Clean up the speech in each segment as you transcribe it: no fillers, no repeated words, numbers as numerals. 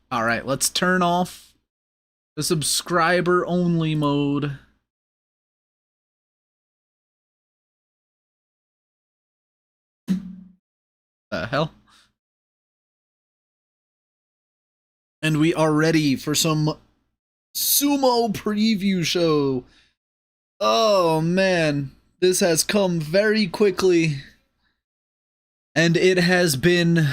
All right, let's turn off the subscriber only mode. The hell? And we are ready for some Sumo preview show. Oh man, this has come very quickly. And it has been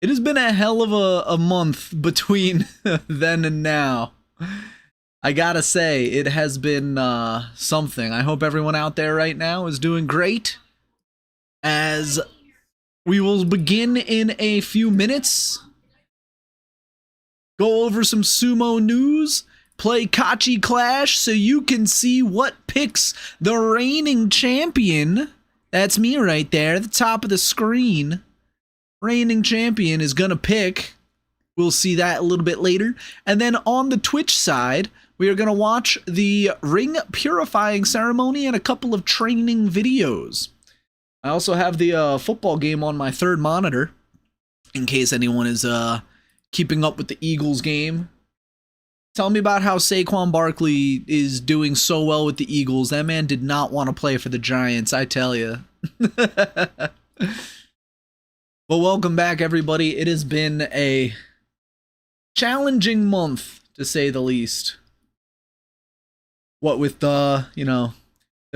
a hell of a month between then and now. I gotta say, it has been something. I hope everyone out there right now is doing great. As we will begin in a few minutes. Go over some sumo news. Play Kachi Clash so you can see what picks the reigning champion. That's me right there at the top of the screen. Reigning champion is gonna pick. We'll see that a little bit later. And then on the Twitch side, we are gonna watch the ring purifying ceremony and a couple of training videos. I also have the football game on my third monitor, in case anyone is keeping up with the Eagles game. Tell me about how Saquon Barkley is doing so well with the Eagles. That man did not want to play for the Giants, I tell you. Well, welcome back, everybody. It has been a challenging month, to say the least. What with the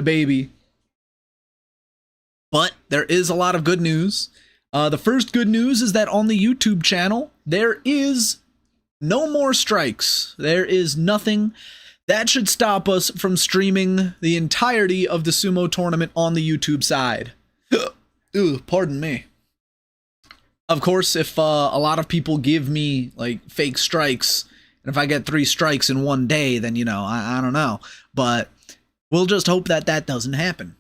baby. But there is a lot of good news. The first good news is that on the YouTube channel, there is no more strikes. There is nothing that should stop us from streaming the entirety of the sumo tournament on the YouTube side. Pardon me. Of course, if a lot of people give me like fake strikes, and if I get 3 strikes in one day, then I don't know. But we'll just hope that that doesn't happen.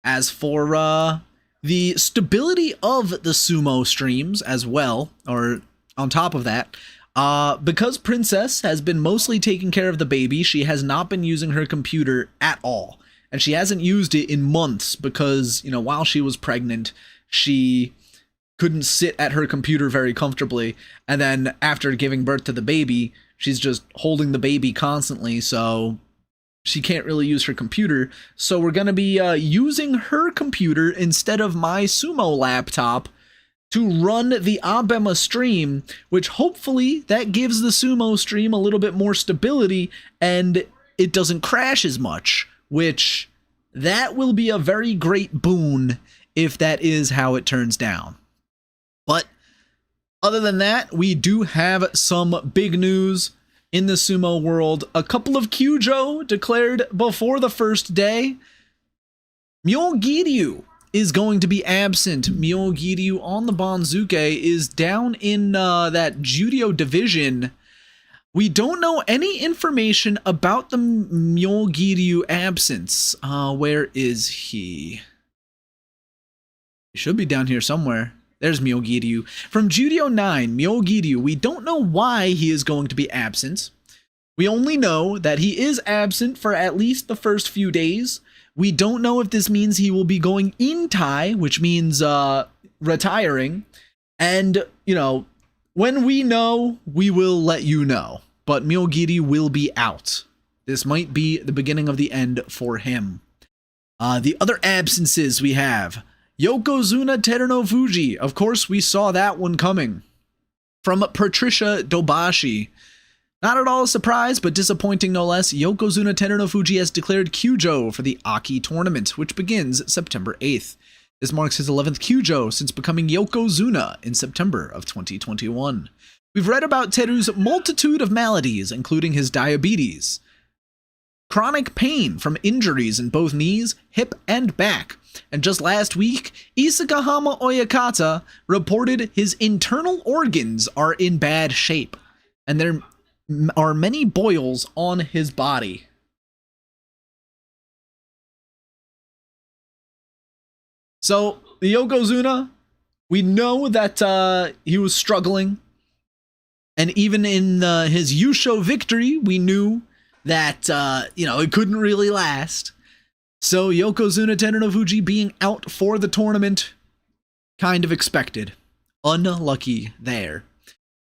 As for the stability of the sumo streams as well, or on top of that, because Princess has been mostly taking care of the baby, she has not been using her computer at all. And she hasn't used it in months because, while she was pregnant, she couldn't sit at her computer very comfortably. And then after giving birth to the baby, she's just holding the baby constantly, so she can't really use her computer. So we're going to be using her computer instead of my sumo laptop to run the Abema stream, which hopefully that gives the sumo stream a little bit more stability and it doesn't crash as much, which that will be a very great boon if that is how it turns down. But other than that, we do have some big news in the sumo world. A couple of Kyujo declared before the first day. Myogiryu is going to be absent. Myogiryu on the banzuke is down in that judo division. We don't know any information about the Myogiryu absence. Where is he? He should be down here somewhere. There's Myogiryu. From Judo 9, Myogiryu, we don't know why he is going to be absent. We only know that he is absent for at least the first few days. We don't know if this means he will be going intai, which means retiring. And, when we know, we will let you know. But Myogiryu will be out. This might be the beginning of the end for him. The other absences we have: Yokozuna TERUNOFUJI. Of course, we saw that one coming. From Patricia Dobashi. Not at all a surprise, but disappointing no less. Yokozuna TERUNOFUJI has declared Kyujo for the Aki tournament, which begins September 8th. This marks his 11th Kyujo since becoming Yokozuna in September of 2021. We've read about Teru's multitude of maladies, including his diabetes, chronic pain from injuries in both knees, hip, and back. And just last week, Isakahama Oyakata reported his internal organs are in bad shape, and there are many boils on his body. So, the Yokozuna, we know that he was struggling, and even in his Yusho victory, we knew that, it couldn't really last. So Yokozuna TERUNOFUJI being out for the tournament, kind of expected. Unlucky there.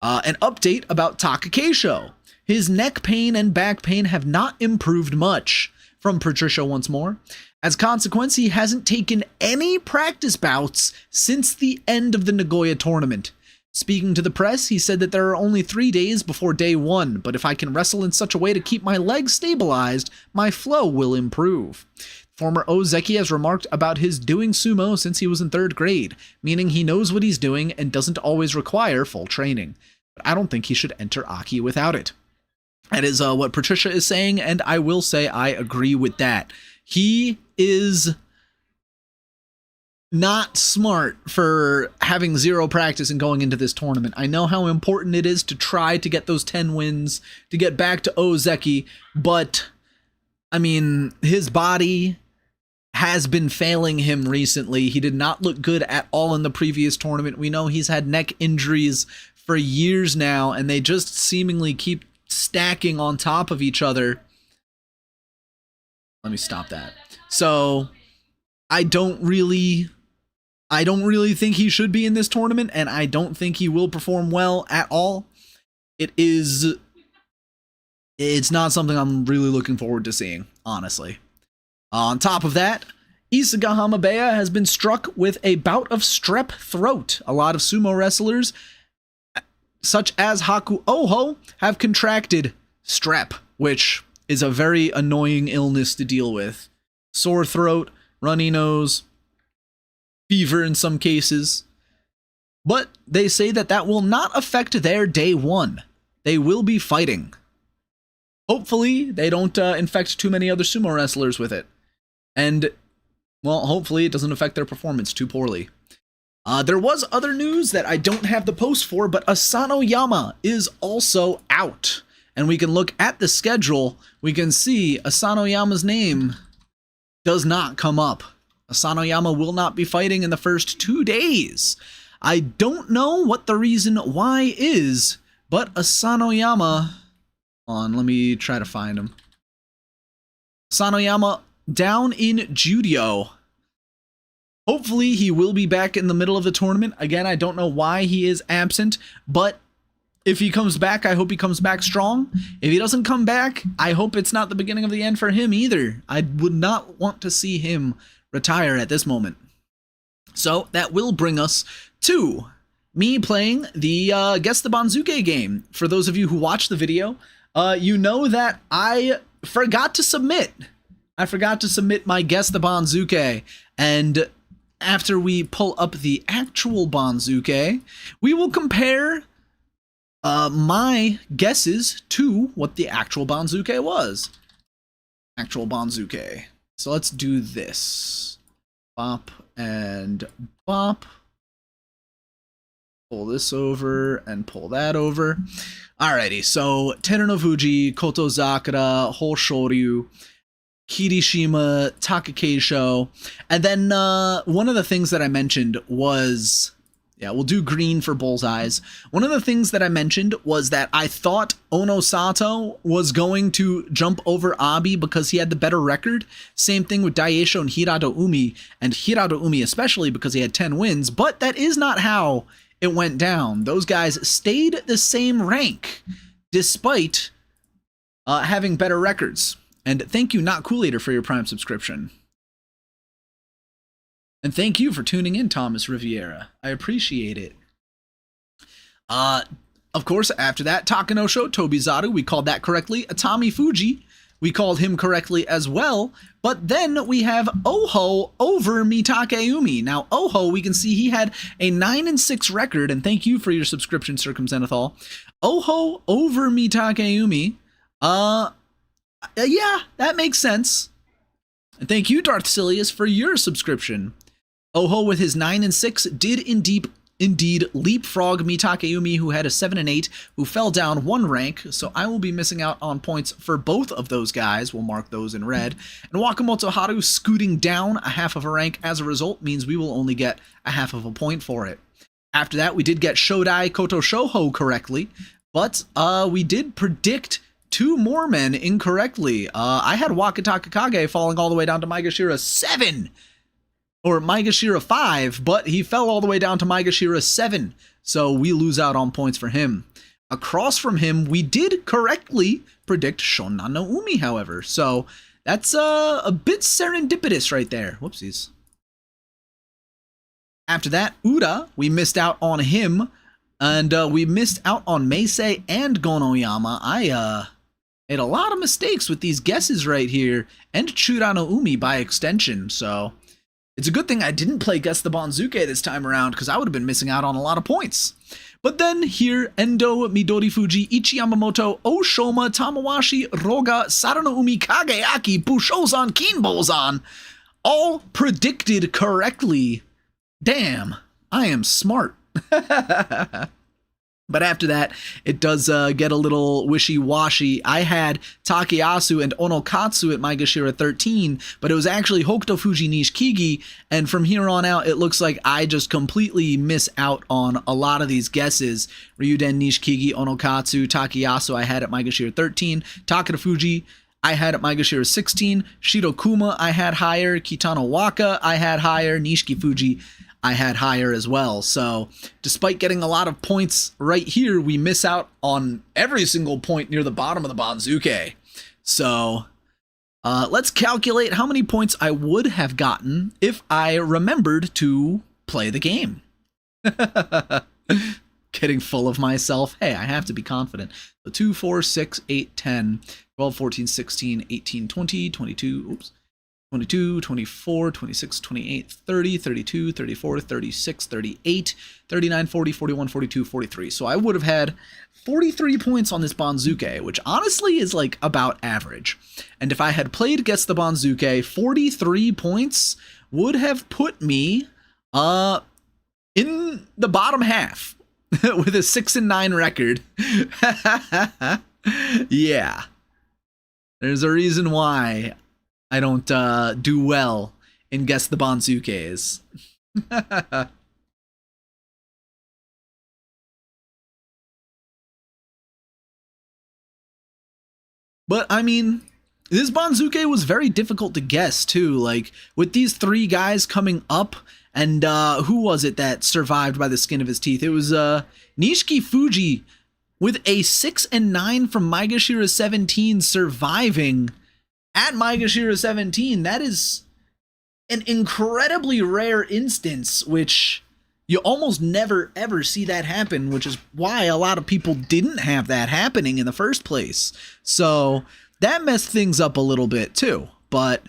An update about TAKAKEISHO. His neck pain and back pain have not improved much. From Patricia once more. As a consequence, he hasn't taken any practice bouts since the end of the Nagoya tournament. Speaking to the press, he said that there are only 3 days before day 1, but if I can wrestle in such a way to keep my legs stabilized, my flow will improve. Former Ozeki has remarked about his doing sumo since he was in 3rd grade, meaning he knows what he's doing and doesn't always require full training. But I don't think he should enter Aki without it. That is what Patricia is saying, and I will say I agree with that. He is not smart for having 0 practice and going into this tournament. I know how important it is to try to get those 10 wins, to get back to Ozeki, but, I mean, his body has been failing him recently. He did not look good at all in the previous tournament. We know he's had neck injuries for years now, and they just seemingly keep stacking on top of each other. Let me stop that. So I don't really think he should be in this tournament, and I don't think he will perform well at all. It's not something I'm really looking forward to seeing, honestly. On top of that, Isuga Hamabeya has been struck with a bout of strep throat. A lot of sumo wrestlers, such as Haku Oho, have contracted strep, which is a very annoying illness to deal with. Sore throat, runny nose, fever in some cases. But they say that that will not affect their day 1. They will be fighting. Hopefully, they don't infect too many other sumo wrestlers with it. And, well, hopefully it doesn't affect their performance too poorly. There was other news that I don't have the post for, but Asanoyama is also out. And we can look at the schedule. We can see Asanoyama's name does not come up. Asanoyama will not be fighting in the first 2 days. I don't know what the reason why is, but Asanoyama... Hold on, let me try to find him. Asanoyama down in Judio. Hopefully he will be back in the middle of the tournament. Again, I don't know why he is absent, but if he comes back, I hope he comes back strong. If he doesn't come back, I hope it's not the beginning of the end for him either. I would not want to see him retire at this moment. So that will bring us to me playing the Guess the Banzuke game. For those of you who watched the video, you know that I forgot to submit. I forgot to submit my Guess the Banzuke, and after we pull up the actual Banzuke, we will compare my guesses to what the actual Banzuke was. Actual Banzuke. So let's do this. Bop and bop. Pull this over and pull that over. Alrighty, so TERUNOFUJI, Kotozakura, Hoshoryu, Kirishima, TAKAKEISHO, and then one of the things that I mentioned was, yeah, we'll do green for bullseyes. One of the things that I mentioned was that I thought Onosato was going to jump over Abi because he had the better record. Same thing with Daieisho and Hiradoumi especially because he had 10 wins, but that is not how it went down. Those guys stayed the same rank despite having better records. And thank you, Not Cool Eater, for your Prime subscription. And thank you for tuning in, Thomas Riviera. I appreciate it. Of course, after that, Takanosho, Tobizaru, we called that correctly. Atami Fuji, we called him correctly as well. But then we have Oho over Mitakeumi. Now, Oho, we can see he had a 9-6 record, and thank you for your subscription, Circumzenithal. Oho over Mitakeumi. Yeah, that makes sense. And thank you, Darth Silius, for your subscription. Oho, with his 9-6, did indeed leapfrog Mitakeumi, who had a 7-8, who fell down 1 rank, so I will be missing out on points for both of those guys. We'll mark those in red. And Wakamoto Haru scooting down a half of a rank as a result means we will only get a half of a point for it. After that, we did get Shodai Koto Shoho correctly, but we did predict 2 more men incorrectly. I had Wakataka Kage falling all the way down to Maegashira 7, or Maegashira 5, but he fell all the way down to Maegashira 7. So we lose out on points for him. Across from him, we did correctly predict Shonan no Umi, however. So that's a bit serendipitous right there. Whoopsies. After that, Ura, we missed out on him. And we missed out on Meisei and Gonoyama. I made a lot of mistakes with these guesses right here. And Chura no Umi by extension. So it's a good thing I didn't play Guess the Banzuke this time around, because I would have been missing out on a lot of points. But then here, Endo, Midorifuji, Ichi Yamamoto, Oshoma, Tamawashi, Roga, Sarano Umi, Kageaki, Bushozan, Kinbozan, all predicted correctly. Damn, I am smart. But after that, it does get a little wishy-washy. I had Takeyasu and Onokatsu at Maegashira 13, but it was actually Hokuto Fuji Nishikigi, and from here on out, it looks like I just completely miss out on a lot of these guesses. Ryuden, Nishikigi, Onokatsu, Takeyasu I had at Maegashira 13, Takeda Fuji I had at Maegashira 16, Shirokuma I had higher, Kitano Waka I had higher, Nishiki Fuji I had higher as well. So despite getting a lot of points right here, we miss out on every single point near the bottom of the Banzuke. So let's calculate how many points I would have gotten if I remembered to play the game. Getting full of myself. Hey, I have to be confident. So 2, 4, 6, 8, 10, 12, 14, 16, 18, 20, 22, oops. 22, 24, 26, 28, 30, 32, 34, 36, 38, 39, 40, 41, 42, 43. So I would have had 43 points on this Banzuke, which honestly is like about average. And if I had played Guess the Banzuke, 43 points would have put me in the bottom half with a 6-9 record. Yeah. There's a reason why I don't do well in Guess the Banzukes. But I mean, this Banzuke was very difficult to guess too. Like with these 3 guys coming up, and who was it that survived by the skin of his teeth? It was Nishiki Fuji with a 6 and 9 from Maegashira 17 surviving at Maegashira 17. That is an incredibly rare instance, which you almost never ever see that happen, which is why a lot of people didn't have that happening in the first place. So that messed things up a little bit too. But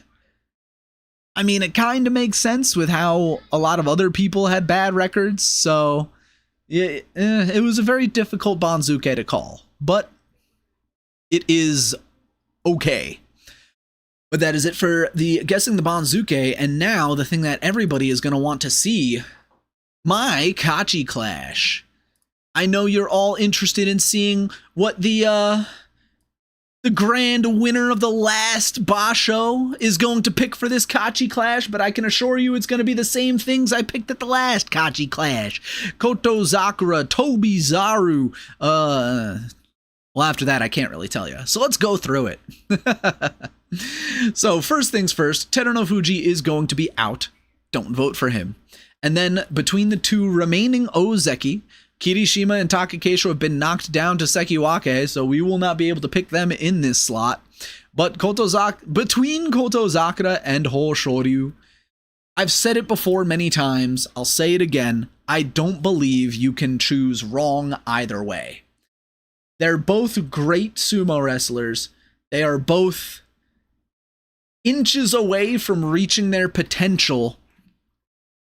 I mean, it kind of makes sense with how a lot of other people had bad records. So it was a very difficult Banzuke to call, but it is okay. But that is it for the Guessing the Banzuke, and now the thing that everybody is going to want to see, my Kachi Clash. I know you're all interested in seeing what the grand winner of the last Basho is going to pick for this Kachi Clash, but I can assure you it's going to be the same things I picked at the last Kachi Clash. Koto Zakura, Tobi Zaru, well, after that, I can't really tell you. So let's go through it. So first things first, TERUNOFUJI is going to be out. Don't vote for him. And then between the 2 remaining Ozeki, Kirishima and TAKAKEISHO have been knocked down to Sekiwake, so we will not be able to pick them in this slot. But between Kotozakura and Hoshoryu, I've said it before many times, I'll say it again, I don't believe you can choose wrong either way. They're both great sumo wrestlers. They are both inches away from reaching their potential.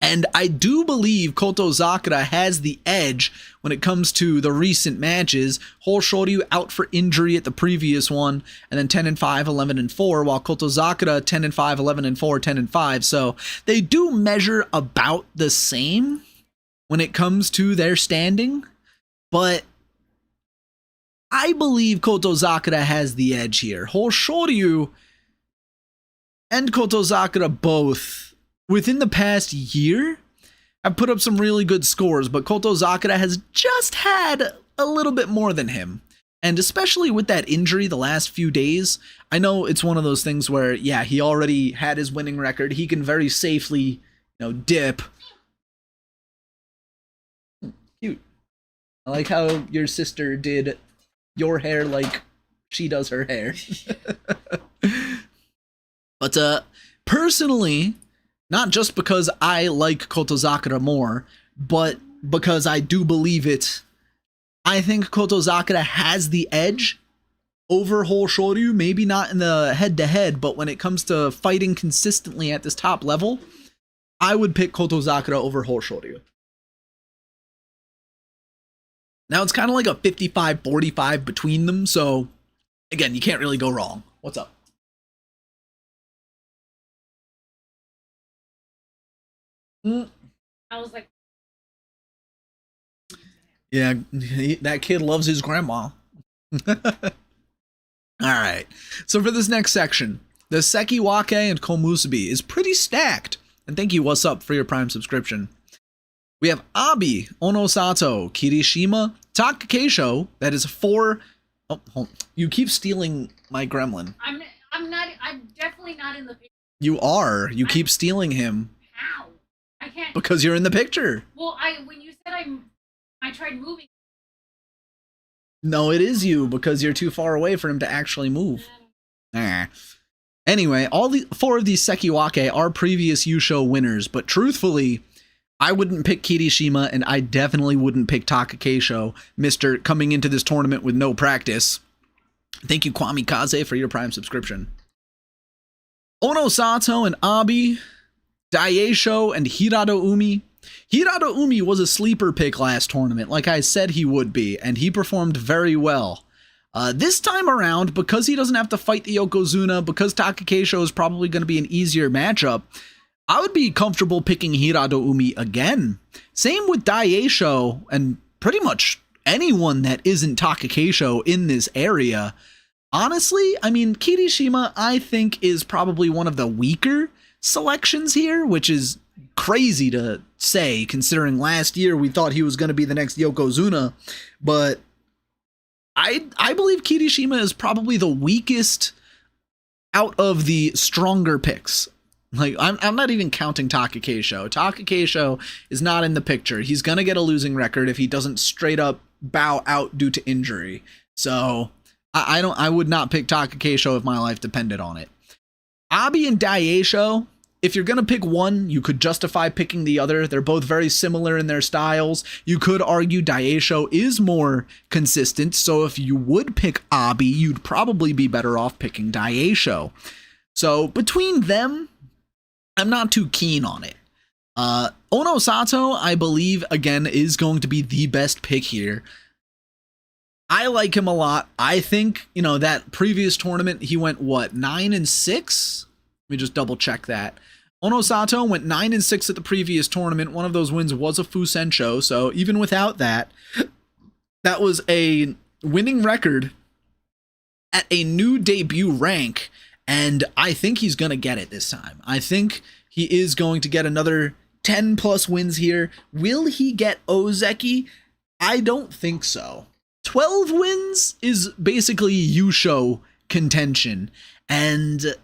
And I do believe Kotozakura has the edge when it comes to the recent matches. Hoshoryu out for injury at the previous one, and then 10-5, 11-4, while Kotozakura 10-5, 11-4, 10-5. So they do measure about the same when it comes to their standing, but I believe Kotozakura has the edge here. Hoshoryu and Kotozakura both, within the past year, have put up some really good scores, but Kotozakura has just had a little bit more than him. And especially with that injury the last few days, I know it's one of those things where, yeah, he already had his winning record. He can very safely, dip. Cute. I like how your sister did your hair like she does her hair. But personally, not just because I like Kotozakura more, but because I do believe it, I think Kotozakura has the edge over Whole Shoryu, maybe not in the head-to-head, but when it comes to fighting consistently at this top level, I would pick Kotozakura over Whole Shoryu. Now it's kind of like a 55-45 between them, so again, you can't really go wrong. What's up? I was like, yeah, that kid loves his grandma. Alright, so for this next section, the Sekiwake and Komusubi is pretty stacked. And thank you, What's Up, for your Prime subscription. We have Abi, Onosato, Kirishima, TAKAKEISHO, that is 4... Oh, hold on. You keep stealing my gremlin. I'm definitely not in the picture. You are. You keep stealing him. How? I can't. Because you're in the picture. Well, when you said I tried moving. No, it is you, because you're too far away for him to actually move. Anyway, all the 4 of these Sekiwake are previous Yusho winners, but truthfully, I wouldn't pick Kirishima, and I definitely wouldn't pick TAKAKEISHO, Mr. coming into this tournament with no practice. Thank you, Kwame Kaze, for your Prime subscription. Onosato and Abi, Daieisho and Hirado-umi. Hirado-umi was a sleeper pick last tournament, like I said he would be, and he performed very well. This time around, because he doesn't have to fight the Yokozuna, because TAKAKEISHO is probably going to be an easier matchup, I would be comfortable picking Hirado-umi again. Same with Daieisho, and pretty much anyone that isn't TAKAKEISHO in this area. Honestly, I mean, Kirishima, I think, is probably one of the weaker selections here, which is crazy to say, considering last year we thought he was going to be the next Yokozuna, but I believe Kirishima is probably the weakest out of the stronger picks. Like, I'm not even counting TAKAKEISHO. TAKAKEISHO is not in the picture. He's going to get a losing record if he doesn't straight up bow out due to injury. So I would not pick TAKAKEISHO if my life depended on it. Abi and Daieisho, if you're going to pick one, you could justify picking the other. They're both very similar in their styles. You could argue Daieisho is more consistent, so if you would pick Abi, you'd probably be better off picking Daieisho. So between them, I'm not too keen on it. Onosato, I believe, again, is going to be the best pick here. I like him a lot. I think, you know, that previous tournament, he went, what, 9-6? Let me just double check that. Onosato went 9-6 at the previous tournament. One of those wins was a Fusensho, so even without that, that was a winning record at a new debut rank, and I think he's going to get it this time. I think he is going to get another 10 plus wins here. Will he get Ozeki? I don't think so. 12 wins is basically Yusho contention, and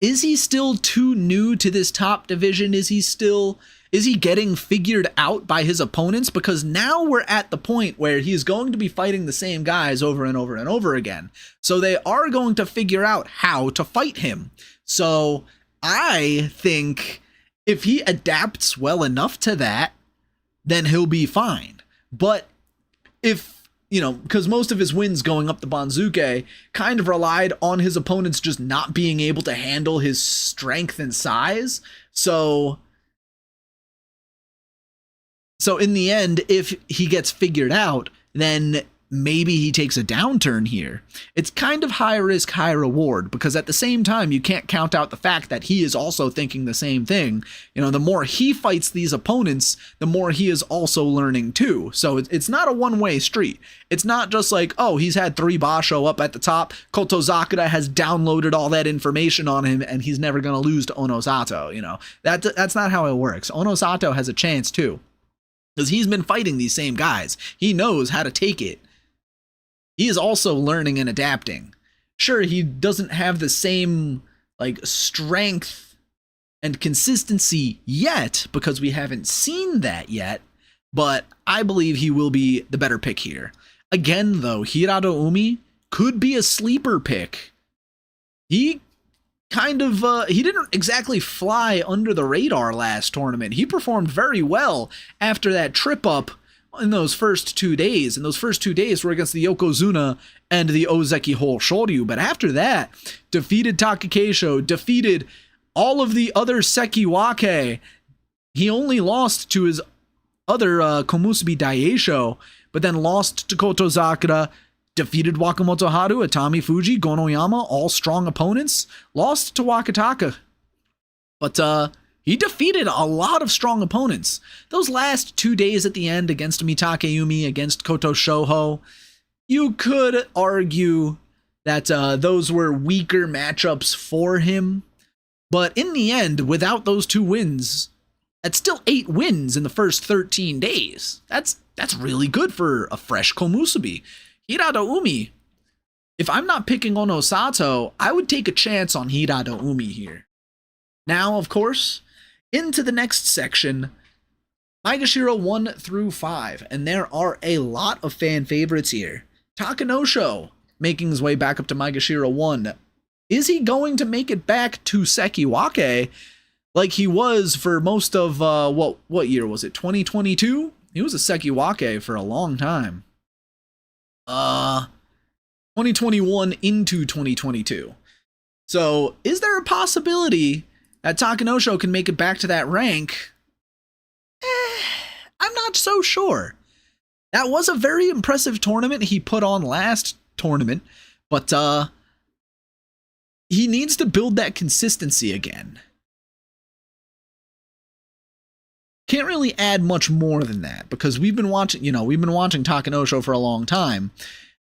is he still too new to this top division? Is he getting figured out by his opponents? Because now we're at the point where he is going to be fighting the same guys over and over and over again. So they are going to figure out how to fight him. So I think if he adapts well enough to that, then he'll be fine. But if, you know, because most of his wins going up the banzuke kind of relied on his opponents just not being able to handle his strength and size. So in the end, if he gets figured out, then maybe he takes a downturn here. It's kind of high risk, high reward, because at the same time, you can't count out the fact that he is also thinking the same thing. You know, the more he fights these opponents, the more he is also learning too. So it's not a one-way street. It's not just like, oh, he's had 3 Basho up at the top, Kotozakura has downloaded all that information on him, and he's never going to lose to Onosato. You know, that's not how it works. Onosato has a chance too, because he's been fighting these same guys. He knows how to take it. He is also learning and adapting. Sure, he doesn't have the same like strength and consistency yet, because we haven't seen that yet, but I believe he will be the better pick here. Again, though, Hirado Umi could be a sleeper pick. He kind of, he didn't exactly fly under the radar last tournament. He performed very well after that trip up in those first 2 days. And those first 2 days were against the Yokozuna and the Ozeki Shoryu. But after that, defeated TAKAKEISHO, defeated all of the other Sekiwake. He only lost to his other Komusubi Daisho, but then lost to Kotozakura, defeated Wakamoto Haru, Atami Fuji, Gonoyama, all strong opponents, lost to Wakataka. But he defeated a lot of strong opponents. Those last 2 days at the end against Mitakeumi, against Koto Shoho, you could argue that those were weaker matchups for him. But in the end, without those 2 wins, that's still 8 wins in the first 13 days. That's really good for a fresh Komusubi. Hirado Umi, if I'm not picking Ono Sato, I would take a chance on Hirado Umi here. Now, of course, into the next section, Maegashira 1 through 5, and there are a lot of fan favorites here. Takanosho making his way back up to Maegashira 1. Is he going to make it back to Sekiwake like he was for most of, what year was it, 2022? He was a Sekiwake for a long time. 2021 into 2022. So, is there a possibility that Takanosho can make it back to that rank? I'm not so sure. That was a very impressive tournament he put on last tournament, but he needs to build that consistency again. Can't really add much more than that, because we've been watching Takanosho for a long time,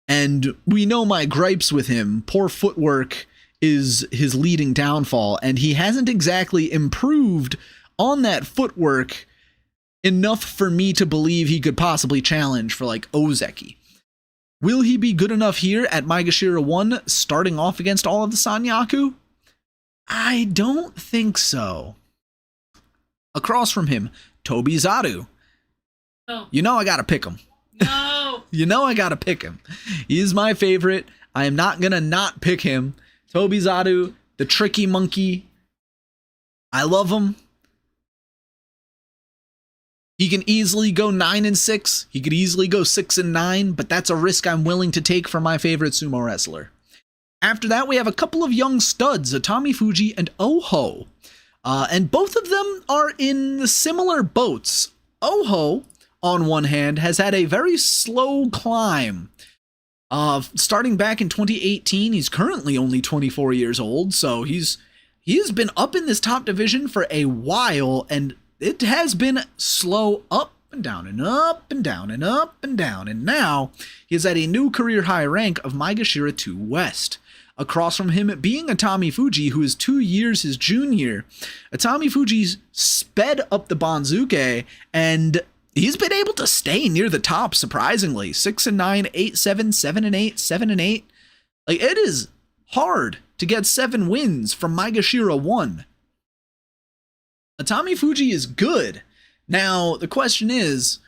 and we know my gripes with him. Poor footwork is his leading downfall, and he hasn't exactly improved on that footwork enough for me to believe he could possibly challenge for like Ozeki. Will he be good enough here at Maegashira 1 starting off against all of the Sanyaku? I don't think so. Across from him, Tobizaru. No. You know I gotta pick him. No. You know I gotta pick him. He is my favorite. I am not gonna not pick him. Tobizaru, the tricky monkey. I love him. He can easily go 9-6. He could easily go 6-9, but that's a risk I'm willing to take for my favorite sumo wrestler. After that, we have a couple of young studs, Atami Fuji and Oho. And both of them are in similar boats. Oho, on one hand, has had a very slow climb. Starting back in 2018, he's currently only 24 years old, so he has been up in this top division for a while, and it has been slow up and down and up and down and up and down, and now he is at a new career high rank of Maegashira 2 West. Across from him being Atami Fuji, who is 2 years his junior. Atami Fuji's sped up the banzuke, and he's been able to stay near the top, surprisingly. 6-9, 8-7, 7-8, 7-8. Like, it is hard to get 7 wins from Maegashira 1. Atami Fuji is good. Now, the question is,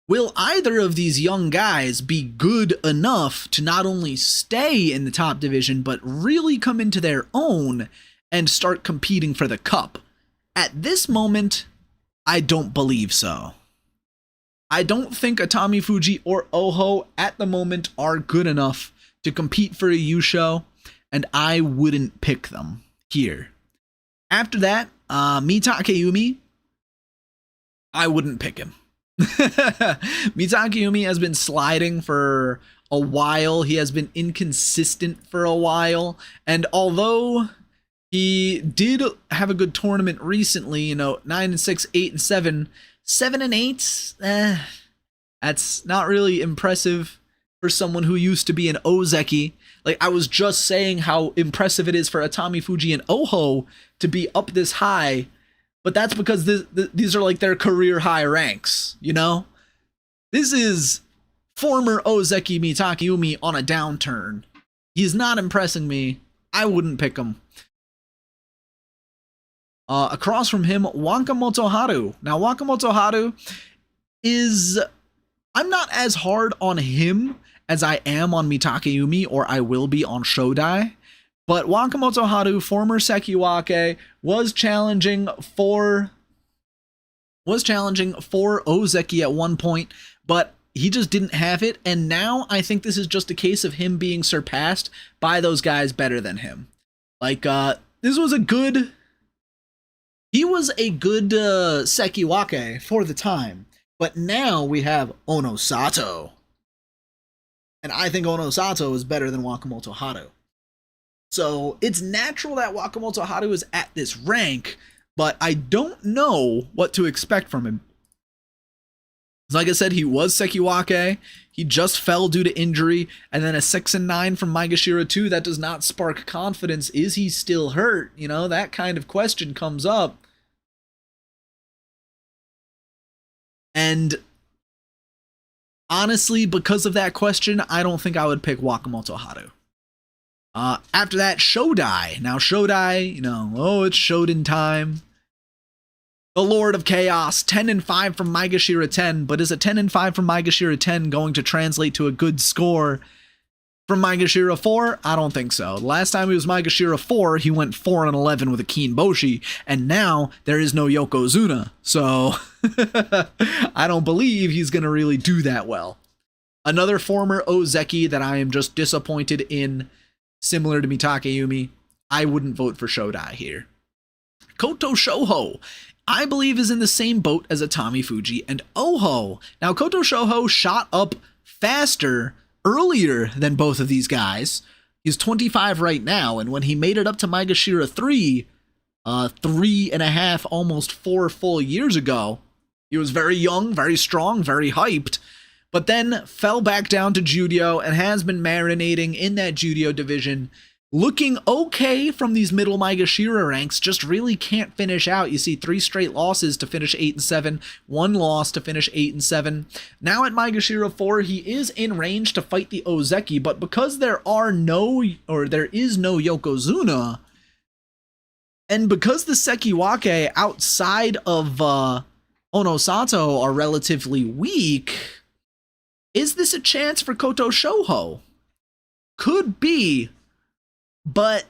will either of these young guys be good enough to not only stay in the top division, but really come into their own and start competing for the cup? At this moment, I don't believe so. I don't think Atami Fuji or Oho at the moment are good enough to compete for a Yusho, and I wouldn't pick them here. After that, Mitakeumi, I wouldn't pick him. Mitakeumi has been sliding for a while. He has been inconsistent for a while. And although he did have a good tournament recently, 9-6, 8-7, 7-8, that's not really impressive for someone who used to be an Ozeki. Like, I was just saying how impressive it is for Atami Fuji and Oho to be up this high, but that's because these are like their career high ranks, This is former Ozeki Mitakeumi on a downturn. He's not impressing me. I wouldn't pick him. Across from him, Wakamoto Haru. Now, Wakamoto Haru, is, I'm not as hard on him as I am on Mitakeumi, or I will be on Shodai. But Wakamoto Haru, former Sekiwake, was challenging for Ozeki at one point, but he just didn't have it. And now I think this is just a case of him being surpassed by those guys better than him. Like, this was a good, he was a good Sekiwake for the time. But now we have Onosato. And I think Onosato is better than Wakamoto Haru. So it's natural that Wakamoto Haru is at this rank, but I don't know what to expect from him. Like I said, he was Sekiwake. He just fell due to injury, and then a 6-9 from Maegashira 2. That does not spark confidence. Is he still hurt? You know, that kind of question comes up. And honestly, because of that question, I don't think I would pick Wakamoto Haru. After that, Shodai. Now, Shodai, you know, oh, it's Shoden time. The Lord of Chaos, 10-5 from Maegashira 10, but is a 10-5 from Maegashira 10 going to translate to a good score from Maegashira 4? I don't think so. The last time he was Maegashira 4, he went 4-11 with a Keen Boshi, and now there is no Yokozuna, so I don't believe he's going to really do that well. Another former Ozeki that I am just disappointed in, similar to Mitakeumi, I wouldn't vote for Shodai here. Koto Shoho, I believe, is in the same boat as TAMAWASHI and Oho. Now, Koto Shoho shot up faster earlier than both of these guys. He's 25 right now, and when he made it up to Maegashira 3, 3.5, almost 4 full years ago, he was very young, very strong, very hyped, but then fell back down to Judio and has been marinating in that Judio division, looking okay from these middle Maegashira ranks, just really can't finish out. You see 3 straight losses to finish 8-7, 1 loss to finish 8-7. Now at Maegashira 4, he is in range to fight the Ozeki, but because there is no Yokozuna, and because the Sekiwake outside of Onosato are relatively weak, is this a chance for Koto Shoho? Could be, but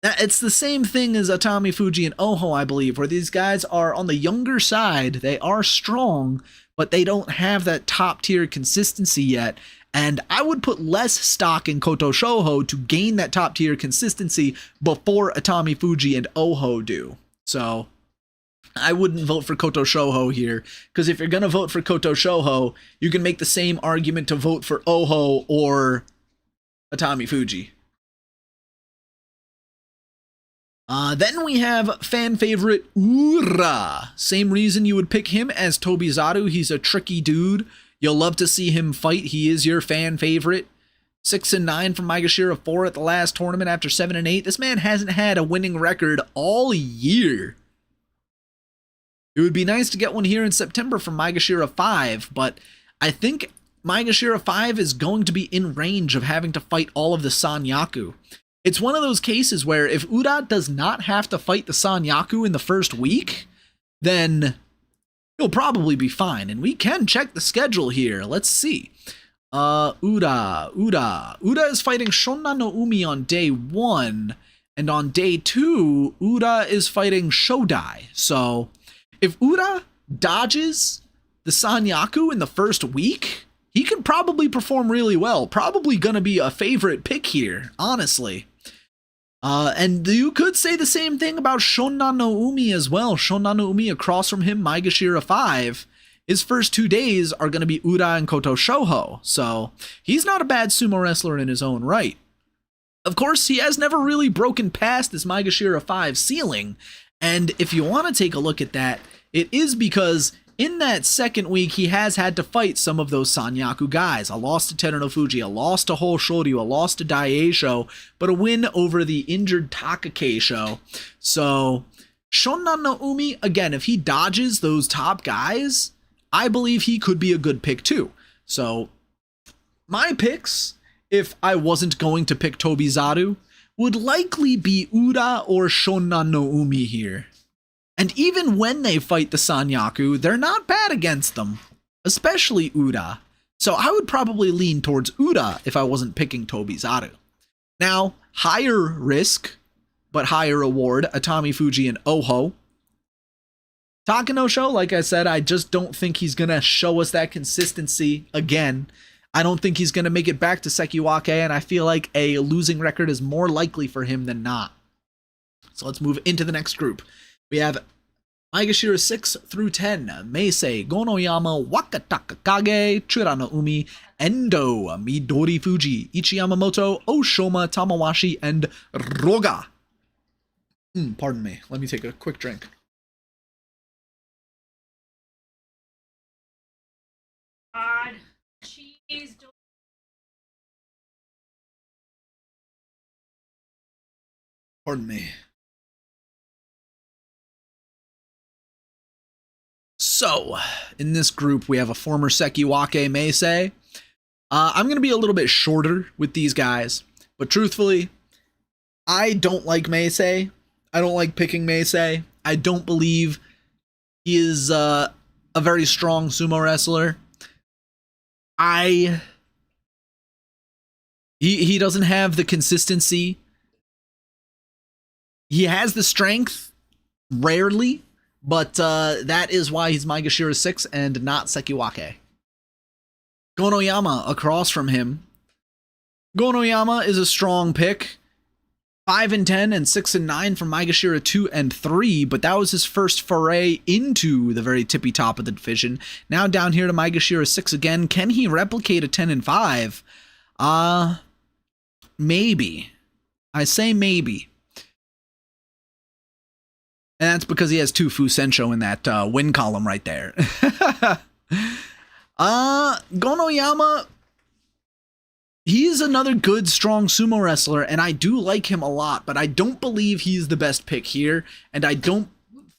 it's the same thing as TAMAWASHI and Oho, I believe, where these guys are on the younger side. They are strong, but they don't have that top tier consistency yet. And I would put less stock in Koto Shoho to gain that top tier consistency before TAMAWASHI and Oho do. So I wouldn't vote for Koto Shoho here, because if you're going to vote for Koto Shoho, you can make the same argument to vote for Oho or TAMAWASHI. Then we have fan favorite Ura. Same reason you would pick him as Tobizaru. He's a tricky dude. You'll love to see him fight. He is your fan favorite. 6-9 from Maegashira 4 at the last tournament after 7-8. This man hasn't had a winning record all year. It would be nice to get one here in September from Maegashira 5, but I think Maegashira 5 is going to be in range of having to fight all of the Sanyaku. It's one of those cases where if Ura does not have to fight the Sanyaku in the first week, then he'll probably be fine. And we can check the schedule here. Let's see. Ura is fighting Shonna no Umi on day 1, and on day 2, Ura is fighting Shodai. So if Ura dodges the Sanyaku in the first week, he could probably perform really well. Probably gonna be a favorite pick here, honestly. And you could say the same thing about Shonna no Umi as well. Shonna no Umi across from him, Maegashira 5. His first 2 days are going to be Ura and Koto Shoho, so he's not a bad sumo wrestler in his own right. Of course, he has never really broken past this Maegashira 5 ceiling, and if you want to take a look at that, it is because in that second week, he has had to fight some of those Sanyaku guys. A loss to TERUNOFUJI, a loss to Hoshoryu, a loss to Daieisho, but a win over the injured TAKAKEISHO. So Shonna no Umi, again, if he dodges those top guys, I believe he could be a good pick too. So my picks, if I wasn't going to pick Tobizaru, would likely be Ura or Shonna no Umi here. And even when they fight the Sanyaku, they're not bad against them, especially Uda. So I would probably lean towards Uda if I wasn't picking Tobizaru. Now, higher risk, but higher reward, TAMAWASHI and Oho. TAKAKEISho, like I said, I just don't think he's going to show us that consistency again. I don't think he's going to make it back to Sekiwake, and I feel like a losing record is more likely for him than not. So let's move into the next group. We have Maegashira 6 through 10, Meisei, Gonoyama, Wakatakakage, Churanoumi, Endo, Midorifuji, Ichiyamamoto, Oshoma, Tamawashi, and Roga. Pardon me. Let me take a quick drink. God, cheese. Pardon me. So, in this group, we have a former Sekiwake Meisei. I'm going to be a little bit shorter with these guys, but truthfully, I don't like Meisei. I don't like picking Meisei. I don't believe he is a very strong sumo wrestler. He doesn't have the consistency. He has the strength, rarely, but that is why he's Maegashira 6 and not Sekiwake. Gonoyama across from him. Gonoyama is a strong pick. 5 and 10 and 6 and 9 from Maegashira 2 and 3, but that was his first foray into the very tippy top of the division. Now down here to Maegashira 6 again. Can he replicate a 10 and 5? Maybe. I say maybe. And that's because he has 2 Fusensho in that win column right there. Gonoyama, he is another good, strong sumo wrestler, and I do like him a lot, but I don't believe he's the best pick here, and I don't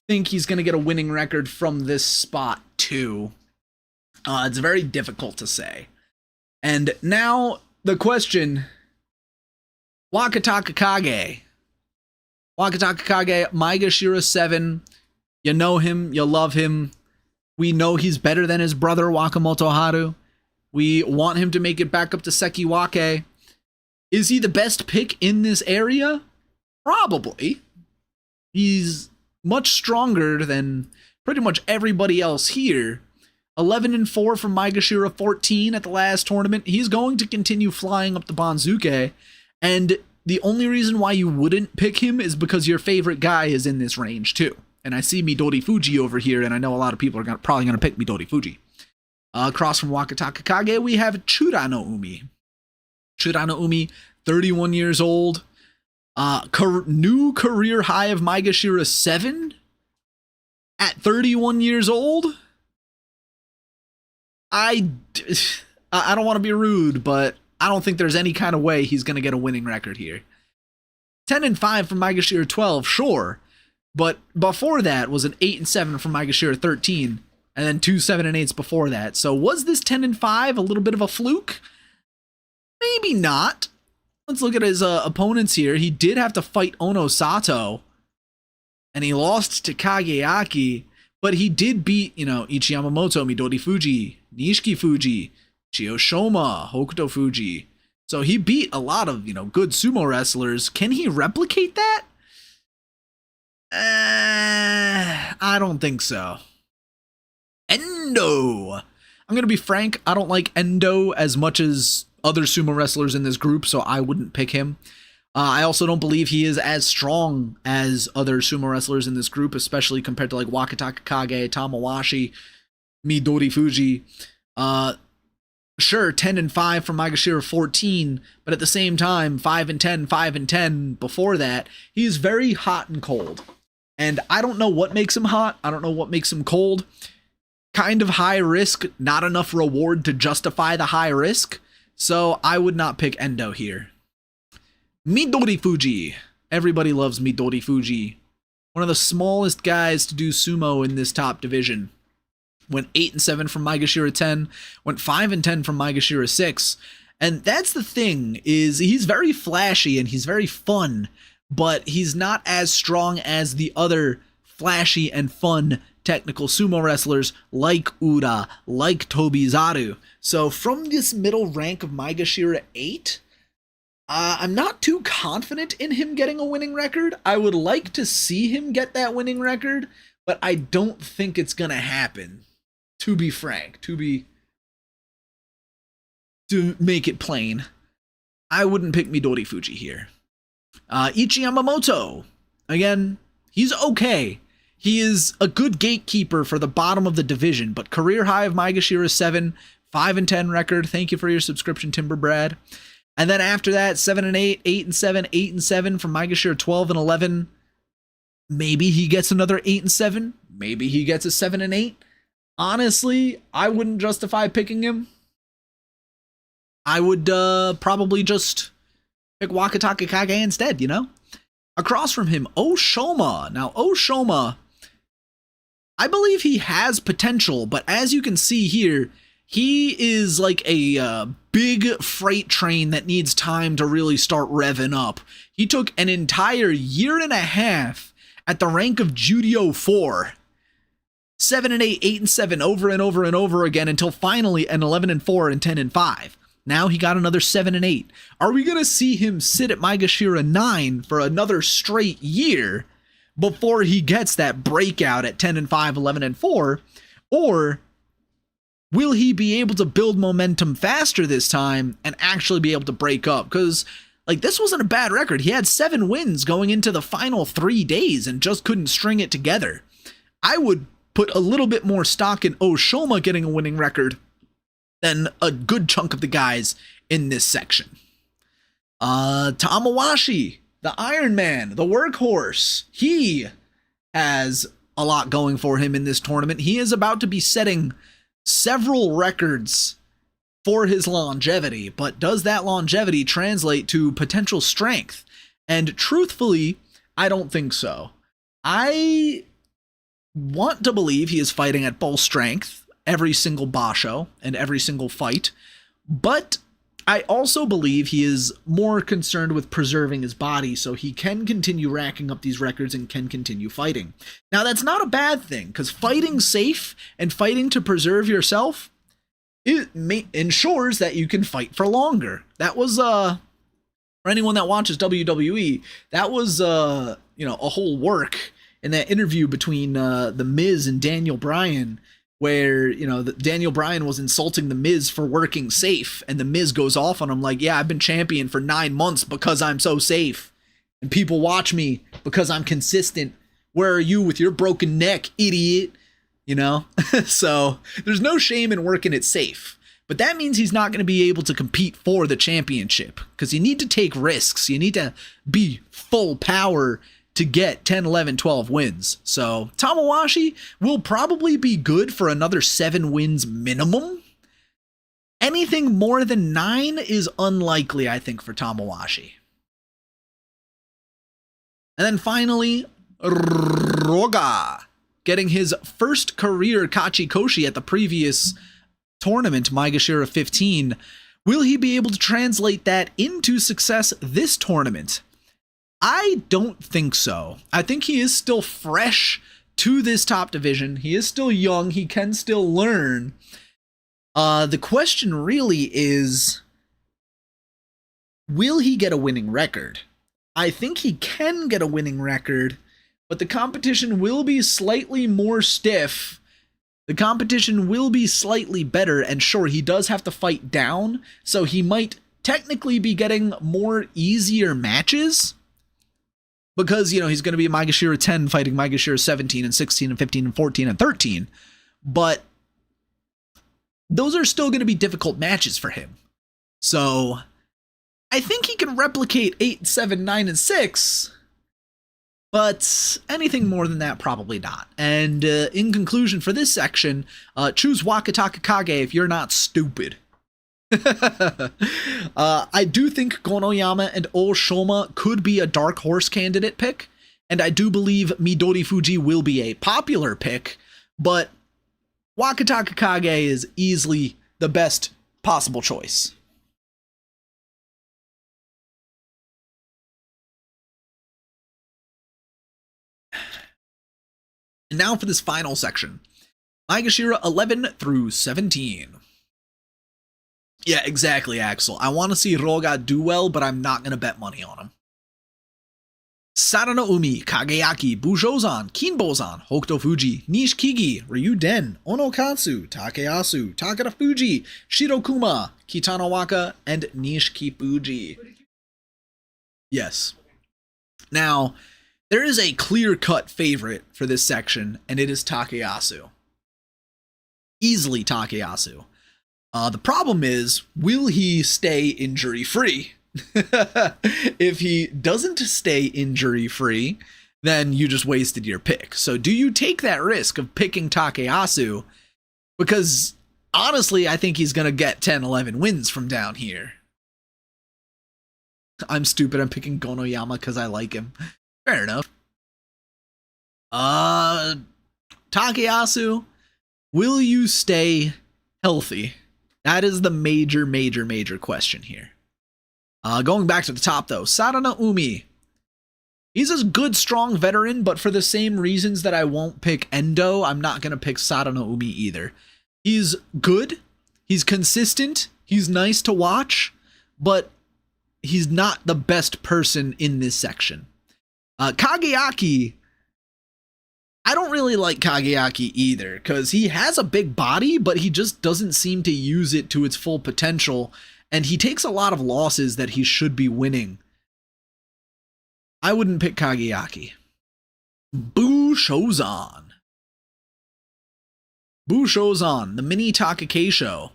think he's going to get a winning record from this spot, too. It's very difficult to say. And now, the question, Wakatakakage. Wakatakakage, Maegashira 7, you know him, you love him. We know he's better than his brother, Wakamoto Haru. We want him to make it back up to Sekiwake. Is he the best pick in this area? Probably. He's much stronger than pretty much everybody else here. 11 and 4 from Maegashira 14 at the last tournament. He's going to continue flying up the banzuke, and the only reason why you wouldn't pick him is because your favorite guy is in this range too. And I see Midorifuji over here, and I know a lot of people are probably going to pick Midorifuji. Across from Wakatakakage, we have Churanoumi. Churanoumi, 31 years old. New career high of Maegashira 7 at 31 years old. I don't want to be rude, but I don't think there's any kind of way he's going to get a winning record here. 10 and 5 from Maegashira 12, sure. But before that was an 8 and 7 from Maegashira 13. And then 2 7 and 8s before that. So was this 10 and 5 a little bit of a fluke? Maybe not. Let's look at his opponents here. He did have to fight Ono Sato. And he lost to Kageaki. But he did beat, Ichiyamamoto, Midorifuji, Nishikifuji, Chiyoshoma, Hokuto Fuji. So he beat a lot of, good sumo wrestlers. Can he replicate that? I don't think so. Endo. I'm going to be frank. I don't like Endo as much as other sumo wrestlers in this group, so I wouldn't pick him. I also don't believe he is as strong as other sumo wrestlers in this group, especially compared to like Wakatakakage, Tamawashi, Midorifuji. Sure, 10 and 5 from Maegashira 14, but at the same time, 5 and 10, 5 and 10 before that. He's very hot and cold. And I don't know what makes him hot. I don't know what makes him cold. Kind of high risk, not enough reward to justify the high risk. So I would not pick Endo here. Midorifuji. Everybody loves Midorifuji. One of the smallest guys to do sumo in this top division. Went 8 and 7 from Maegashira 10. Went 5 and 10 from Maegashira 6. And that's the thing, is he's very flashy and he's very fun, but he's not as strong as the other flashy and fun technical sumo wrestlers like Ura, like Tobizaru. So from this middle rank of Maegashira 8, I'm not too confident in him getting a winning record. I would like to see him get that winning record, but I don't think it's gonna happen. To be frank, to make it plain, I wouldn't pick MidoriFuji here. Ichi Yamamoto, again, he's okay. He is a good gatekeeper for the bottom of the division, but career high of Maegashira 7, 5-10 record. Thank you for your subscription, Timber Brad. And then after that, 7-8, 8-7, 8-7 from Maegashira 12 and 11. Maybe he gets another 8-7. Maybe he gets a 7-8. Honestly, I wouldn't justify picking him. I would probably just pick Wakataka Kage instead, you know? Across from him, Oshoma. Now, Oshoma, I believe he has potential, but as you can see here, he is like a big freight train that needs time to really start revving up. He took an entire year and a half at the rank of Judio 4. 7-8, 8-7 over and over and over again until finally an 11-4 and 10-5. Now he got another 7-8. Are we going to see him sit at Maegashira 9 for another straight year before he gets that breakout at 10-5, 11-4? Or will he be able to build momentum faster this time and actually be able to break up? Because, like, this wasn't a bad record. He had 7 wins going into the final 3 days and just couldn't string it together. I would put a little bit more stock in Oshoma getting a winning record than a good chunk of the guys in this section. Tamawashi, the Iron Man, the workhorse, he has a lot going for him in this tournament. He is about to be setting several records for his longevity, but does that longevity translate to potential strength? And truthfully, I don't think so. I want to believe he is fighting at full strength every single basho and every single fight, but I also believe he is more concerned with preserving his body so he can continue racking up these records and can continue fighting. Now, that's not a bad thing, because fighting safe and fighting to preserve yourself, it ensures that you can fight for longer. That was, for anyone that watches WWE, that was, a whole work in that interview between The Miz and Daniel Bryan, where, Daniel Bryan was insulting The Miz for working safe, and The Miz goes off on him like, yeah, I've been champion for 9 months because I'm so safe, and people watch me because I'm consistent. Where are you with your broken neck, idiot? So there's no shame in working it safe, but that means he's not going to be able to compete for the championship, because you need to take risks. You need to be full power to get 10, 11, 12 wins. So Tamawashi will probably be good for another 7 wins minimum. Anything more than 9 is unlikely, I think, for Tamawashi. And then finally, Roga, getting his first career Kachi Koshi at the previous tournament, Maegashira 15. Will he be able to translate that into success this tournament? I don't think so. I think he is still fresh to this top division. He is still young. He can still learn. The question really is, will he get a winning record? I think he can get a winning record, but the competition will be slightly more stiff. The competition will be slightly better, and sure, he does have to fight down, so he might technically be getting more easier matches, because, he's going to be Maegashira 10 fighting Maegashira 17 and 16 and 15 and 14 and 13. But those are still going to be difficult matches for him. So I think he can replicate 8, 7, 9, and 6. But anything more than that, probably not. And in conclusion for this section, choose Wakataka Kage if you're not stupid. I do think Gonoyama and Oshoma could be a dark horse candidate pick, and I do believe MidoriFuji will be a popular pick, but Wakataka Kage is easily the best possible choice. And now for this final section. Maegashira 11 through 17. Yeah, exactly, Axel. I want to see Roga do well, but I'm not going to bet money on him. Sara no Umi, Kageyaki, Bushozan, Kinbozan, Hokutofuji, Nishikigi, Ryuden, Onokatsu, Takeyasu, Takarafuji, Shirokuma, Kitanowaka, and Nishikifuji. Yes. Now, there is a clear-cut favorite for this section, and it is Takeyasu. Easily Takeyasu. The problem is, will he stay injury-free? If he doesn't stay injury-free, then you just wasted your pick. So do you take that risk of picking Takeyasu? Because, honestly, I think he's going to get 10, 11 wins from down here. I'm stupid, I'm picking Gonoyama because I like him. Fair enough. Takeyasu, will you stay healthy? That is the major question here. Going back to the top though, Sara no Umi. He's a good, strong veteran, but for the same reasons that I won't pick Endo, I'm not going to pick Sara no Umi either. He's good, he's consistent, he's nice to watch, but he's not the best person in this section. Kageyaki, I don't really like Kageyaki either, because he has a big body, but he just doesn't seem to use it to its full potential, and he takes a lot of losses that he should be winning. I wouldn't pick Kageyaki. Bushozan. Bushozan, the mini TAKAKEISHO,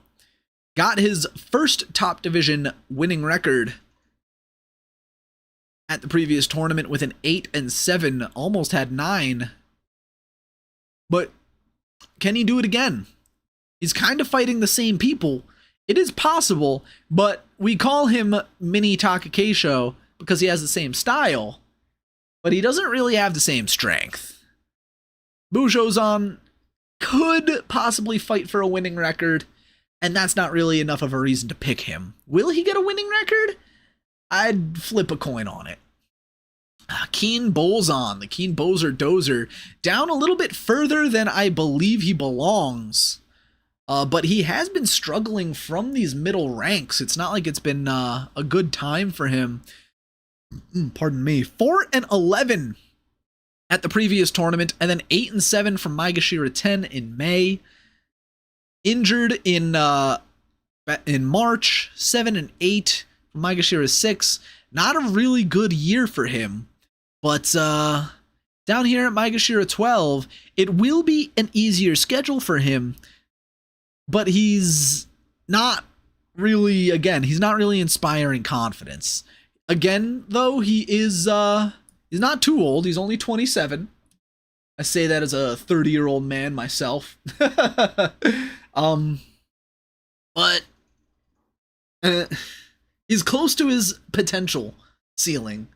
got his first top division winning record at the previous tournament with an 8-7, almost had 9. But can he do it again? He's kind of fighting the same people. It is possible, but we call him Mini TAKAKEISHO because he has the same style, but he doesn't really have the same strength. Bushozan could possibly fight for a winning record, and that's not really enough of a reason to pick him. Will he get a winning record? I'd flip a coin on it. Kinbozan, the Keen Bozer Dozer, down a little bit further than I believe he belongs. But he has been struggling from these middle ranks. It's not like it's been a good time for him. Pardon me. 4-11 at the previous tournament, and then 8-7 from Maegashira 10 in May. Injured in March, 7-8 from Maegashira 6. Not a really good year for him. But down here at Maegashira 12, it will be an easier schedule for him. But he's not really, again, he's not really inspiring confidence. Again, though, he's not too old. He's only 27. I say that as a 30-year-old man myself. But he's close to his potential ceiling,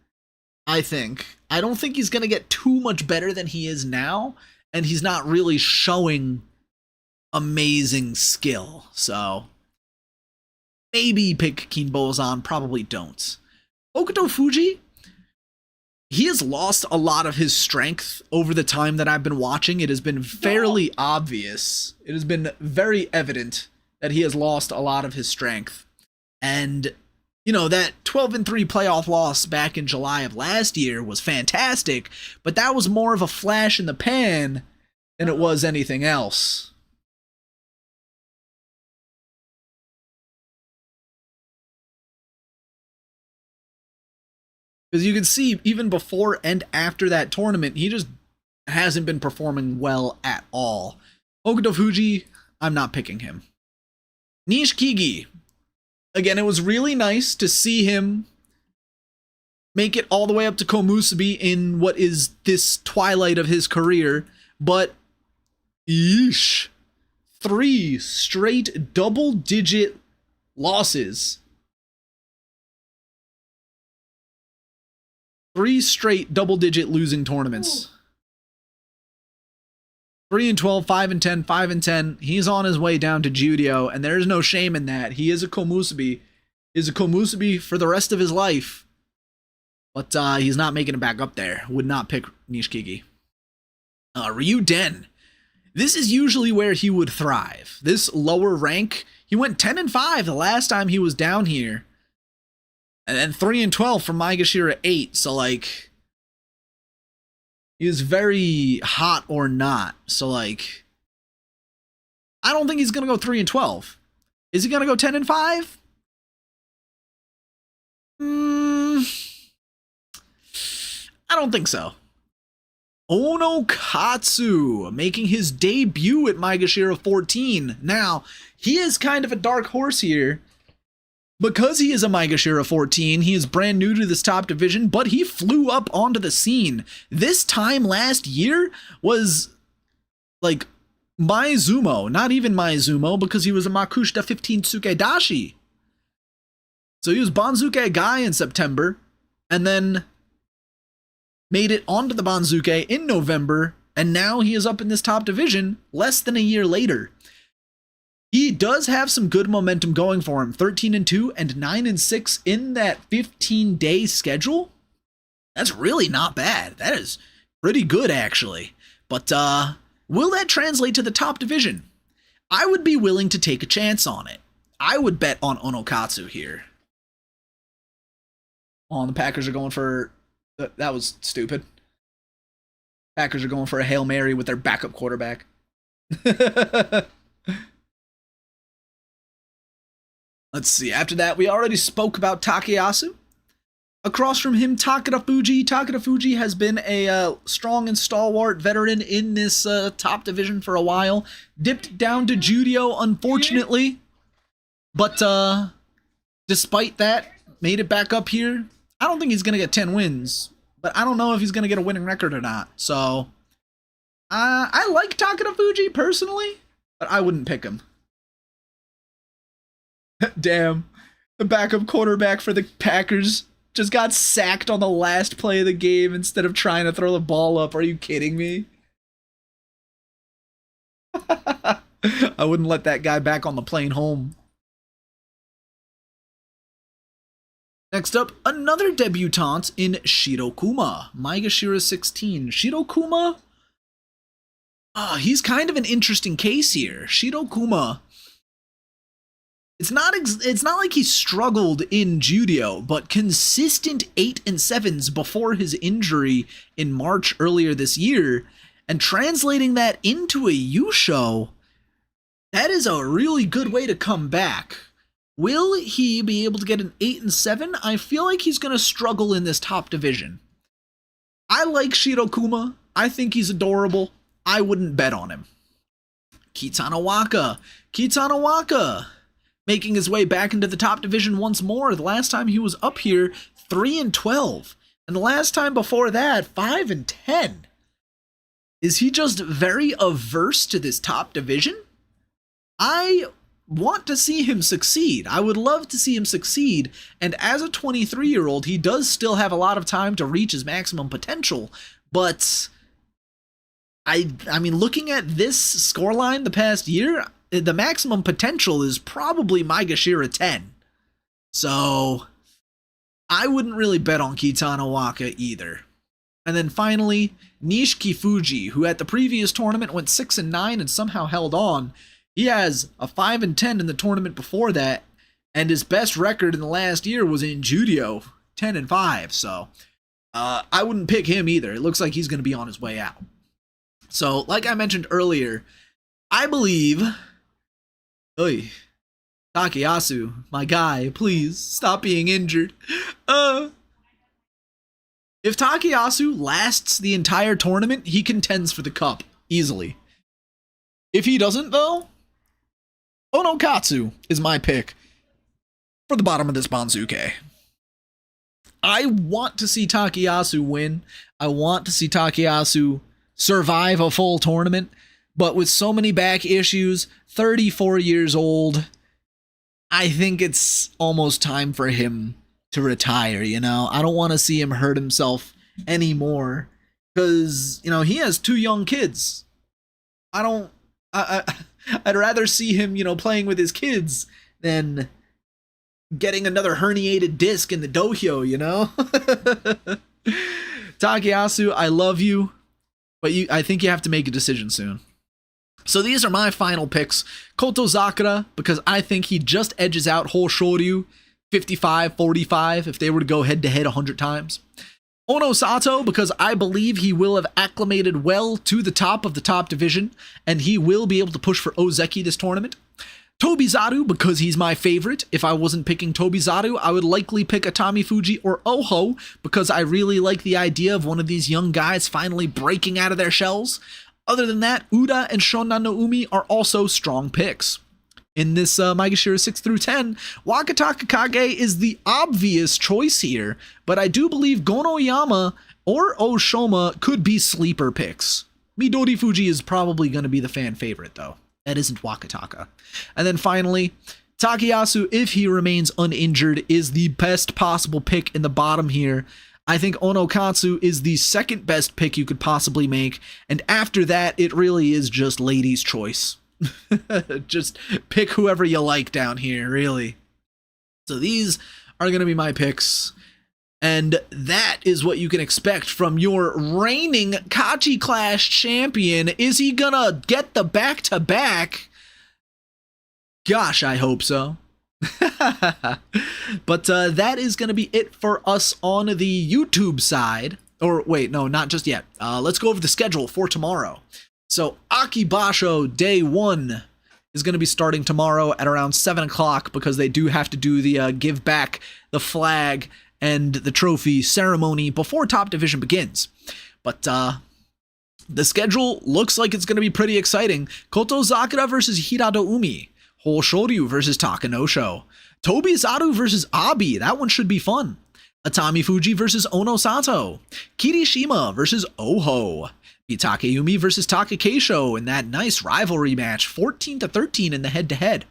I think. I don't think he's going to get too much better than he is now, and he's not really showing amazing skill. So maybe pick Kinbozan, probably don't. Hokutofuji, he has lost a lot of his strength over the time that I've been watching. It has been fairly obvious. It has been very evident that he has lost a lot of his strength. And, you know, that 12-3 playoff loss back in July of last year was fantastic, but that was more of a flash in the pan than it was anything else. Because you can see, even before and after that tournament, he just hasn't been performing well at all. Hokutofuji, I'm not picking him. Nishikigi. Again, it was really nice to see him make it all the way up to Komusubi in what is this twilight of his career, but yeesh. 3 straight double-digit losses. 3 straight double-digit losing tournaments. 3-12, 5-10, 5-10. He's on his way down to Judio, and there's no shame in that. He is a Komusubi. He's a Komusubi for the rest of his life. But he's not making it back up there. Would not pick Nishikigi. Ryuden. This is usually where he would thrive. This lower rank, he went 10-5 the last time he was down here. And then 3-12 from Maegashira 8. So, like, he was very hot or not. So, like, I don't think he's going to go 3-12. Is he going to go 10-5? I don't think so. Onokatsu making his debut at Maegashira 14. Now, he is kind of a dark horse here. Because he is a Maegashira 14, he is brand new to this top division, but he flew up onto the scene. This time last year was like Maizumo, not even Maizumo, because he was a Makushita 15 Tsukedashi. So he was banzuke guy in September, and then made it onto the banzuke in November, and now he is up in this top division less than a year later. He does have some good momentum going for him. 13-2 and 9-6 in that 15-day schedule. That's really not bad. That is pretty good, actually. But will that translate to the top division? I would be willing to take a chance on it. I would bet on Onokatsu here. Oh, the Packers are going for... That was stupid. Packers are going for a Hail Mary with their backup quarterback. Let's see. After that, we already spoke about Takeyasu. Across from him, TAKAKEISHO. TAKAKEISHO has been a strong and stalwart veteran in this top division for a while. Dipped down to Judio, unfortunately. But despite that, made it back up here. I don't think he's going to get 10 wins. But I don't know if he's going to get a winning record or not. So, I like TAKAKEISHO personally, but I wouldn't pick him. Damn. The backup quarterback for the Packers just got sacked on the last play of the game instead of trying to throw the ball up. Are you kidding me? I wouldn't let that guy back on the plane home. Next up, another debutante in Shirokuma. Maegashira 16. Shirokuma? He's kind of an interesting case here. Shirokuma... It's not like he struggled in Judio, but consistent 8-7s before his injury in March earlier this year, and translating that into a Yusho, that is a really good way to come back. Will he be able to get an 8-7? I feel like he's going to struggle in this top division. I like Shirokuma. I think he's adorable. I wouldn't bet on him. Kitanawaka. Making his way back into the top division once more. The last time he was up here, 3-12. And the last time before that, 5-10. Is he just very averse to this top division? I want to see him succeed. I would love to see him succeed. And as a 23-year-old, he does still have a lot of time to reach his maximum potential. But I mean, looking at this scoreline the past year, the maximum potential is probably Maegashira 10. So, I wouldn't really bet on Kitanawaka either. And then finally, Nishikifuji, who at the previous tournament went 6-9 and somehow held on. He has a 5-10 in the tournament before that, and his best record in the last year was in Judio, 10-5. So, I wouldn't pick him either. It looks like he's going to be on his way out. So, like I mentioned earlier, I believe... Oy, Takeyasu, my guy, please stop being injured. If Takeyasu lasts the entire tournament, he contends for the cup easily. If he doesn't, though, Onokatsu is my pick for the bottom of this banzuke. I want to see Takeyasu win. I want to see Takeyasu survive a full tournament. But with so many back issues, 34 years old, I think it's almost time for him to retire, you know? I don't want to see him hurt himself anymore because, you know, he has 2 young kids. I'd rather see him, you know, playing with his kids than getting another herniated disc in the dohyo, you know? Takeyasu, I love you. but I think you have to make a decision soon. So these are my final picks. Kotozakura, because I think he just edges out Hoshoryu 55-45 if they were to go head-to-head 100 times. Onosato, because I believe he will have acclimated well to the top of the top division, and he will be able to push for Ozeki this tournament. Tobizaru, because he's my favorite. If I wasn't picking Tobizaru, I would likely pick TAMAWASHI or Oho, because I really like the idea of one of these young guys finally breaking out of their shells. Other than that, Uda and Shonan no Umi are also strong picks. In this Maegashira 6 through 10, Wakataka Kage is the obvious choice here, but I do believe Gonoyama or Oshoma could be sleeper picks. Midorifuji is probably going to be the fan favorite, though. That isn't Wakataka. And then finally, Takayasu, if he remains uninjured, is the best possible pick in the bottom here. I think Onokatsu is the second best pick you could possibly make, and after that, it really is just ladies' choice. Just pick whoever you like down here, really. So these are going to be my picks, and that is what you can expect from your reigning Kachi Clash champion. Is he gonna get the back-to-back? Gosh, I hope so. But that is going to be it for us on the YouTube side. Or wait, no, not just yet. Let's go over the schedule for tomorrow. So Aki Basho Day 1 is going to be starting tomorrow at around 7 o'clock because they do have to do the give back the flag and the trophy ceremony before Top Division begins. But the schedule looks like it's going to be pretty exciting. Kotozakura versus Hirado Umi. Hoshoryu versus Takanosho. Tobizaru versus Abi. That one should be fun. Atamifuji versus Onosato. Kirishima versus Oho. Mitakeumi versus TAKAKEISHO in that nice rivalry match, 14-13 in the head-to-head.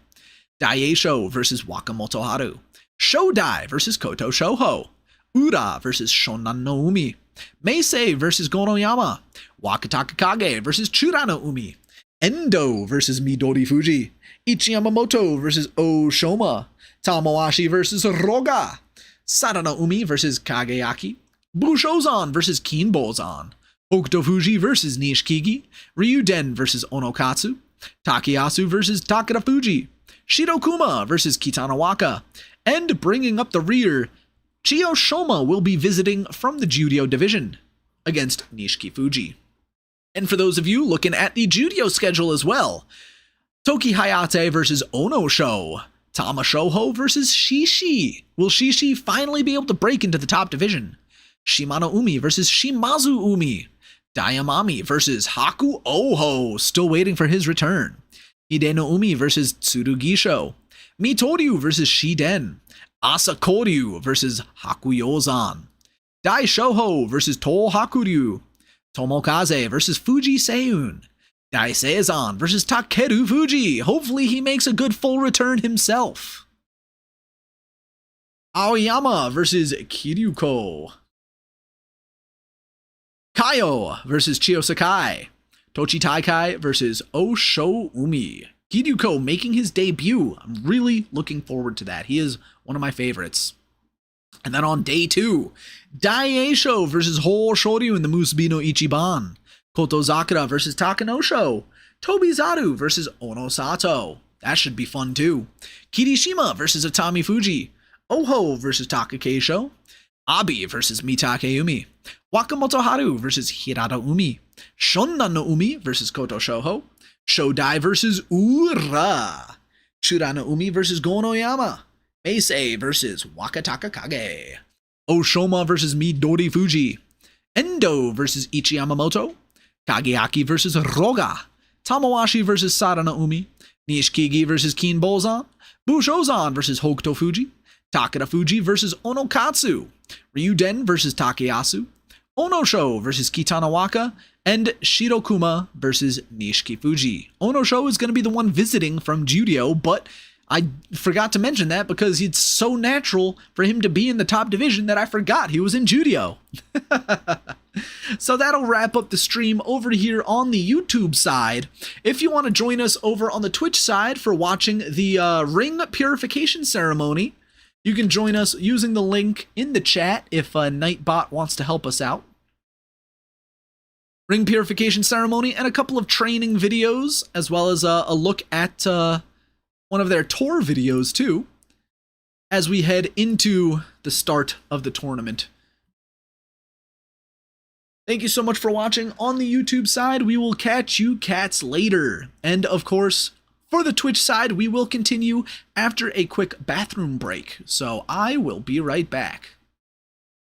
Daieisho versus Wakamoto Haru. Shodai versus Koto Shoho. Ura versus Shonan no Umi. Meisei versus Gonoyama. Wakataka Kage versus Chura no Umi. Endo versus Midorifuji. Ichiyamamoto versus Oshoma. Tamawashi versus Roga. Sarano Umi versus Kageaki. Bushozan versus Kinbozan. Hokutofuji versus Nishikigi. Ryuden versus Onokatsu. Takayasu versus Takarafuji. Shirokuma versus Kitanawaka. And bringing up the rear, Chiyoshoma will be visiting from the Judo division against Nishikifuji. And for those of you looking at the Judo schedule as well, Toki Hayate versus Onosho. Tama Shoho versus Shishi. Will Shishi finally be able to break into the top division? Shimano Umi versus Shimazu Umi. Dayamami versus Haku Oho. Still waiting for his return. Hideno Umi versus Tsurugisho. Mitoryu versus Shiden. Asakoryu versus Hakuyozan. Dai Shoho versus To Hakuryu. Tomokaze versus Fuji Seiyun. Dai Seizan versus Takeru Fuji. Hopefully he makes a good full return himself. Aoyama versus Kiryuko. Kaio versus Chiyo Sakai. Tochi Taikai versus Osho Umi. Kiryuko making his debut. I'm really looking forward to that. He is one of my favorites. And then on day 2, Daieisho versus Hoshoryu in the Musubi no Ichiban. Kotozakura versus Takanosho. Tobizaru versus Onosato. That should be fun too. Kirishima versus Atamifuji. Oho versus TAKAKEISHO. Abi versus Mitakeumi. Wakamoto Haru versus Hirado Umi. Shonan no Umi versus Koto Shoho. Shodai versus Ura. Chura no Umi versus Gonoyama. Meisei versus Wakataka Kage. Oshoma versus Midorifuji. Endo versus Ichiyamamoto. Kageaki versus Roga. Tamawashi versus Sarano Umi. Nishikigi versus Kinbozan. Bushozan versus Hokutofuji. Takarafuji versus Onokatsu. Ryuden versus Takayasu. Onosho versus Kitanawaka. And Shirokuma versus Nishikifuji. Onosho is going to be the one visiting from Judo, but I forgot to mention that because it's so natural for him to be in the top division that I forgot he was in Judo. So that'll wrap up the stream over here on the YouTube side. If you want to join us over on the Twitch side for watching the ring purification ceremony, you can join us using the link in the chat if Nightbot wants to help us out. ring purification ceremony, and a couple of training videos, as well as a look at one of their tour videos too, as we head into the start of the tournament. Thank you so much for watching on the YouTube side. We will catch you cats later. And of course, for the Twitch side, we will continue after a quick bathroom break. So I will be right back.